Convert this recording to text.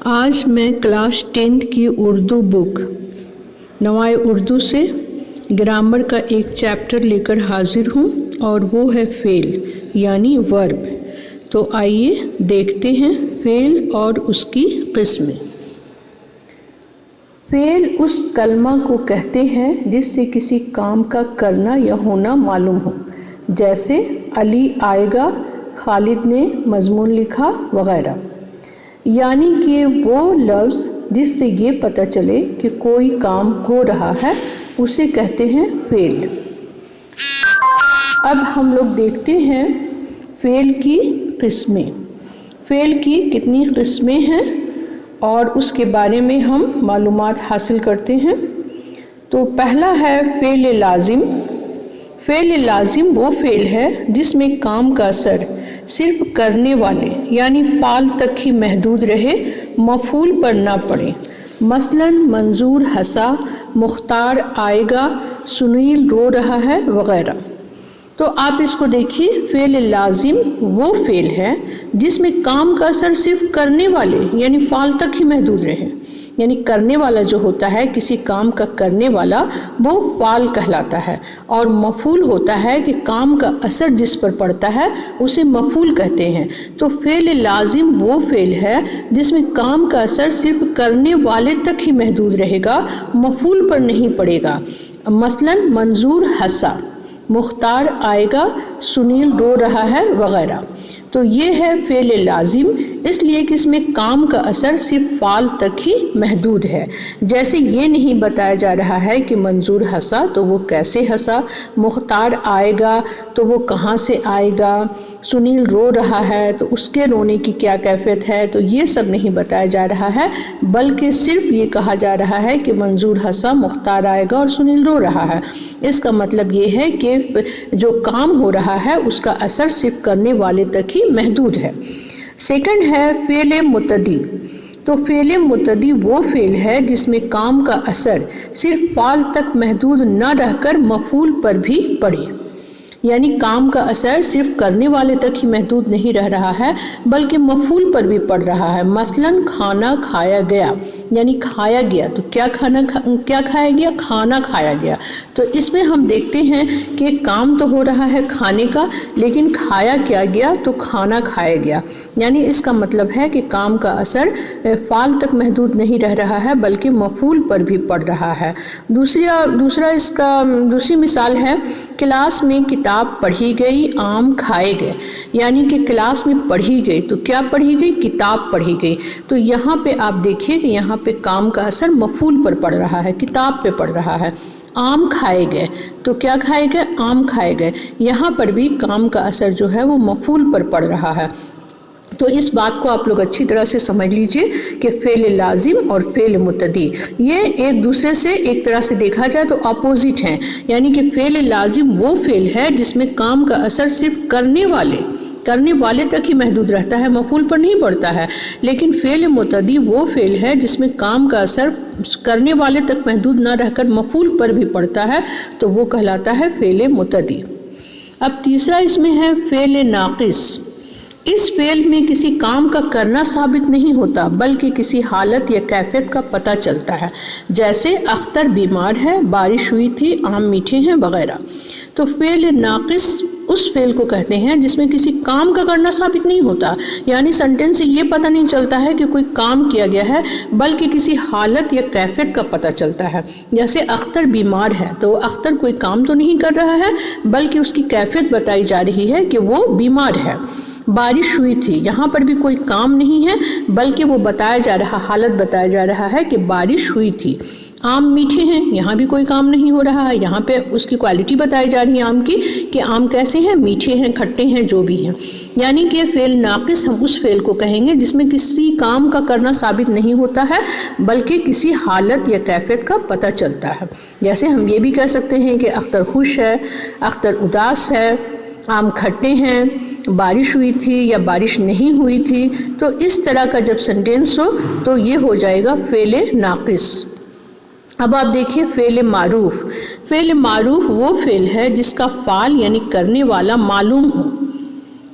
آج میں class 10th کی اردو بک نوائے اردو سے گرامر کا ایک چیپٹر لے کر حاضر ہوں اور وہ ہے فعل یعنی ورب۔ تو آئیے دیکھتے ہیں فعل اور اس کی قسمیں۔ فعل اس کلمہ کو کہتے ہیں جس سے کسی کام کا کرنا یا ہونا معلوم ہو، جیسے علی آئے گا، خالد نے مضمون لکھا وغیرہ۔ یعنی کہ وہ لفظ جس سے یہ پتہ چلے کہ کوئی کام ہو رہا ہے اسے کہتے ہیں فعل۔ اب ہم لوگ دیکھتے ہیں فعل کی قسمیں۔ فعل کی کتنی قسمیں ہیں اور اس کے بارے میں ہم معلومات حاصل کرتے ہیں۔ تو پہلا ہے فعل لازم۔ فعل لازم وہ فعل ہے جس میں کام کا اثر صرف کرنے والے یعنی فعال تک ہی محدود رہے، مفعول پر نہ پڑے۔ مثلاً منظور ہنسا، مختار آئے گا، سنیل رو رہا ہے وغیرہ۔ تو آپ اس کو دیکھیے، فعل لازم وہ فعل ہے جس میں کام کا اثر صرف کرنے والے یعنی فعال تک ہی محدود رہے، یعنی کرنے والا جو ہوتا ہے، کسی کام کا کرنے والا وہ فعال کہلاتا ہے، اور مفعول ہوتا ہے کہ کام کا اثر جس پر پڑتا ہے اسے مفعول کہتے ہیں۔ تو فعل لازم وہ فعل ہے جس میں کام کا اثر صرف کرنے والے تک ہی محدود رہے گا، مفعول پر نہیں پڑے گا۔ مثلاً منظور ہنسا، مختار آئے گا، سنیل رو رہا ہے وغیرہ۔ تو یہ ہے فعل لازم، اس لیے کہ اس میں کام کا اثر صرف فعال تک ہی محدود ہے۔ جیسے یہ نہیں بتایا جا رہا ہے کہ منظور ہنسا تو وہ کیسے ہنسا، مختار آئے گا تو وہ کہاں سے آئے گا، سنیل رو رہا ہے تو اس کے رونے کی کیا کیفیت ہے، تو یہ سب نہیں بتایا جا رہا ہے، بلکہ صرف یہ کہا جا رہا ہے کہ منظور ہنسا، مختار آئے گا اور سنیل رو رہا ہے۔ اس کا مطلب یہ ہے کہ جو کام ہو رہا ہے اس کا اثر صرف کرنے والے تک ہی محدود ہے۔ سیکنڈ ہے فعل متعدی۔ تو فعل متعدی وہ فعل ہے جس میں کام کا اثر صرف فعال تک محدود نہ رہ کر مفعول پر بھی پڑے، یعنی کام کا اثر صرف کرنے والے تک ہی محدود نہیں رہ رہا ہے بلکہ مفعول پر بھی پڑ رہا ہے۔ مثلاً کھانا کھایا گیا، یعنی کھایا گیا، تو کیا کھایا گیا، کھانا کھایا گیا۔ تو اس میں ہم دیکھتے ہیں کہ کام تو ہو رہا ہے کھانے کا، لیکن کھایا کیا گیا، تو کھانا کھایا گیا، یعنی اس کا مطلب ہے کہ کام کا اثر فعال تک محدود نہیں رہ رہا ہے بلکہ مفعول پر بھی پڑ رہا ہے۔ دوسری مثال ہے کلاس میں کتاب پڑھی گئی، آم کھائے گئے، یعنی کہ کلاس میں پڑھی گئی تو کیا پڑھی گئی، کتاب پڑھی گئی۔ تو یہاں پہ آپ دیکھیے کہ یہاں پہ کام کا اثر مفعول پر پڑ رہا ہے، کتاب پہ پڑ رہا ہے۔ آم کھائے گئے تو کیا کھائے گئے، آم کھائے گئے، یہاں پر بھی کام کا اثر جو ہے وہ مفعول پر پڑ رہا ہے۔ تو اس بات کو آپ لوگ اچھی طرح سے سمجھ لیجئے کہ فعل لازم اور فعل متعدی یہ ایک دوسرے سے ایک طرح سے دیکھا جائے تو اپوزٹ ہیں، یعنی کہ فعل لازم وہ فعل ہے جس میں کام کا اثر صرف کرنے والے تک ہی محدود رہتا ہے، مفعول پر نہیں پڑتا ہے، لیکن فعل متعدی وہ فعل ہے جس میں کام کا اثر کرنے والے تک محدود نہ رہ کر مفعول پر بھی پڑتا ہے، تو وہ کہلاتا ہے فعل متعدی۔ اب تیسرا اس میں ہے فعل ناقص۔ اس فعل میں کسی کام کا کرنا ثابت نہیں ہوتا بلکہ کسی حالت یا کیفیت کا پتہ چلتا ہے، جیسے اختر بیمار ہے، بارش ہوئی تھی، آم میٹھے ہیں وغیرہ۔ تو فعل ناقص اس فعل کو کہتے ہیں جس میں کسی کام کا کرنا ثابت نہیں ہوتا، یعنی سنٹینس سے یہ پتہ نہیں چلتا ہے کہ کوئی کام کیا گیا ہے بلکہ کسی حالت یا کیفیت کا پتہ چلتا ہے۔ جیسے اختر بیمار ہے تو اختر کوئی کام تو نہیں کر رہا ہے بلکہ اس کی کیفیت بتائی جا رہی ہے کہ وہ بیمار ہے۔ بارش ہوئی تھی، یہاں پر بھی کوئی کام نہیں ہے بلکہ وہ حالت بتایا جا رہا ہے کہ بارش ہوئی تھی۔ آم میٹھے ہیں، یہاں بھی کوئی کام نہیں ہو رہا ہے، یہاں پہ اس کی کوالٹی بتائی جا رہی ہے آم کی کہ آم کیسے ہیں، میٹھے ہیں، کھٹے ہیں، جو بھی ہیں۔ یعنی کہ فعل ناقص ہم اس فعل کو کہیں گے جس میں کسی کام کا کرنا ثابت نہیں ہوتا ہے بلکہ کسی حالت یا کیفیت کا پتہ چلتا ہے۔ جیسے ہم یہ بھی کہہ سکتے ہیں کہ اختر خوش ہے، اختر اداس ہے، آم کھٹے ہیں، بارش ہوئی تھی یا بارش نہیں ہوئی تھی۔ تو اس طرح کا جب سینٹینس ہو تو یہ ہو جائے گا فعل ناقص۔ اب آپ دیکھیے فعل معروف۔ فعل معروف وہ فعل ہے جس کا فعال یعنی کرنے والا معلوم ہو۔